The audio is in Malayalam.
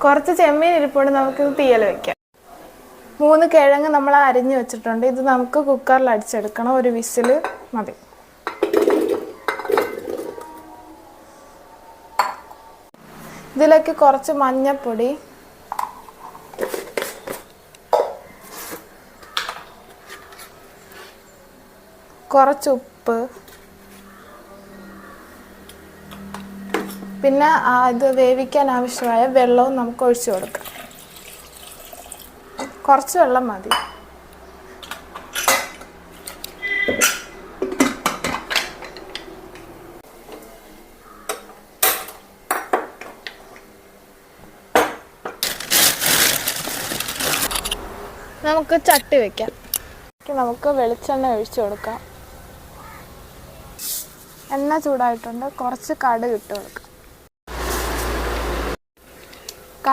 കുറച്ച് ചെമ്മീൻ ഇരിപ്പുണ്ട്, നമുക്കിത് തീയൽ വെക്കാം. 3 കിഴങ്ങ് നമ്മൾ അരിഞ്ഞു വെച്ചിട്ടുണ്ട്. ഇത് നമുക്ക് കുക്കറിൽ അടിച്ചെടുക്കണം. ഒരു വിസിൽ മതി. ഇതിലേക്ക് കുറച്ച് മഞ്ഞൾപ്പൊടി, കുറച്ച് ഉപ്പ്, പിന്നെ ഇത് വേവിക്കാൻ ആവശ്യമായ വെള്ളവും നമുക്ക് ഒഴിച്ചു കൊടുക്കാം. കുറച്ച് വെള്ളം മതി. നമുക്ക് ചട്ടി വെക്കാം. നമുക്ക് വെളിച്ചെണ്ണ ഒഴിച്ചു കൊടുക്കാം. എണ്ണ ചൂടായിട്ടുണ്ട്. കുറച്ച് കടുക് ഇട്ട് കൊടുക്കാം.